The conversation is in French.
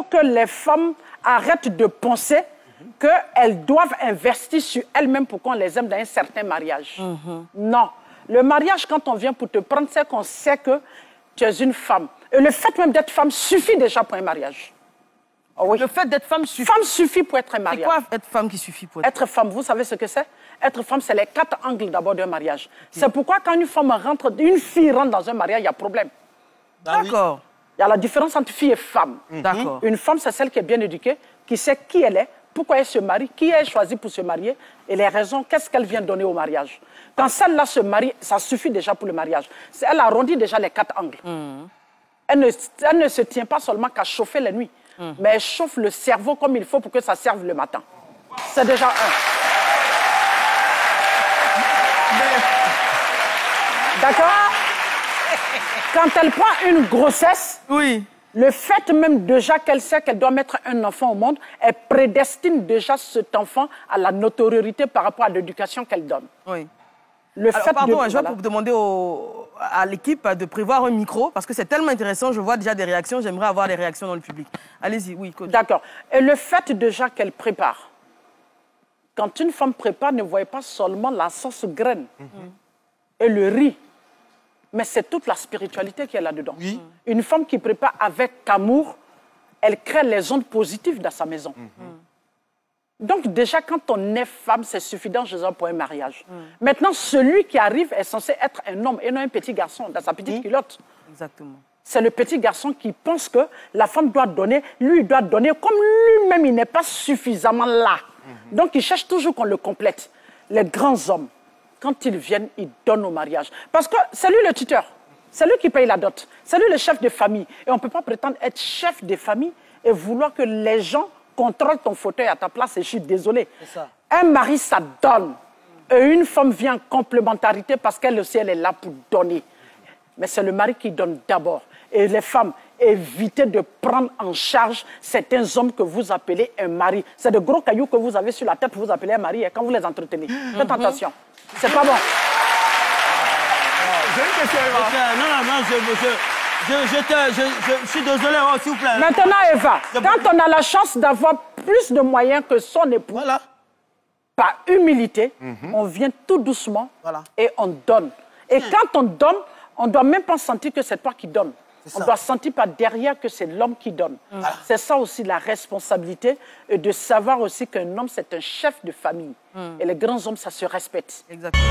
que les femmes arrêtent de penser qu'elles doivent investir sur elles-mêmes pour qu'on les aime dans un certain mariage. Non. Le mariage, quand on vient pour te prendre, c'est qu'on sait que tu es une femme. Et le fait même d'être femme suffit déjà pour un mariage. Oh oui. Le fait d'être femme suffit. Femme suffit pour être un mariage. C'est quoi être femme qui suffit pour être femme, vous savez ce que c'est? Être femme, c'est les 4 angles d'abord d'un mariage. C'est pourquoi quand une fille rentre dans un mariage, il y a problème. D'accord. Il y a la différence entre fille et femme. D'accord. Une femme, c'est celle qui est bien éduquée, qui sait qui elle est, pourquoi elle se marie, qui elle choisit pour se marier et les raisons, qu'est-ce qu'elle vient donner au mariage. Quand celle-là se marie, ça suffit déjà pour le mariage. Elle arrondit déjà les 4 angles. Elle ne se tient pas seulement qu'à chauffer la nuit, mais elle chauffe le cerveau comme il faut pour que ça serve le matin. C'est déjà un. D'accord? Quand elle prend une grossesse, oui. Le fait même déjà qu'elle sait qu'elle doit mettre un enfant au monde, elle prédestine déjà cet enfant à la notoriété par rapport à l'éducation qu'elle donne. Oui. Le Alors, fait pardon, de... je vais vous demander à l'équipe de prévoir un micro, parce que c'est tellement intéressant, je vois déjà des réactions, j'aimerais avoir des réactions dans le public. Allez-y, oui, coach. D'accord. Et le fait déjà qu'elle prépare, quand une femme prépare, ne voyez pas seulement la sauce graine et le riz, mais c'est toute la spiritualité qui est là-dedans. Oui. Une femme qui prépare avec amour, elle crée les ondes positives dans sa maison. Donc déjà, quand on est femme, c'est suffisant pour un mariage. Maintenant, celui qui arrive est censé être un homme et non un petit garçon dans sa petite culotte. Exactement. C'est le petit garçon qui pense que la femme doit donner, lui il doit donner, comme lui-même il n'est pas suffisamment là. Donc il cherche toujours qu'on le complète. Les grands hommes, quand ils viennent, ils donnent au mariage. Parce que c'est lui le tuteur, c'est lui qui paye la dot, c'est lui le chef de famille. Et on ne peut pas prétendre être chef de famille et vouloir que les gens contrôlent ton fauteuil à ta place. Et je suis désolée. Un mari, ça donne. Et une femme vient en complémentarité parce qu'elle aussi, elle est là pour donner. Mais c'est le mari qui donne d'abord. Et les femmes, évitez de prendre en charge certains hommes que vous appelez un mari. C'est de gros cailloux que vous avez sur la tête, vous appelez un mari, et quand vous les entretenez. Faites attention. C'est pas bon. J'ai une question, Eva. Non, je suis désolé, s'il vous plaît. Maintenant, Eva, quand on a la chance d'avoir plus de moyens que son époux, par humilité, on vient tout doucement et on donne. Et quand on donne, on ne doit même pas sentir que c'est toi qui donnes. On doit sentir par derrière que c'est l'homme qui donne. C'est ça aussi la responsabilité, et de savoir aussi qu'un homme, c'est un chef de famille. Et les grands hommes, ça se respecte. Exactement.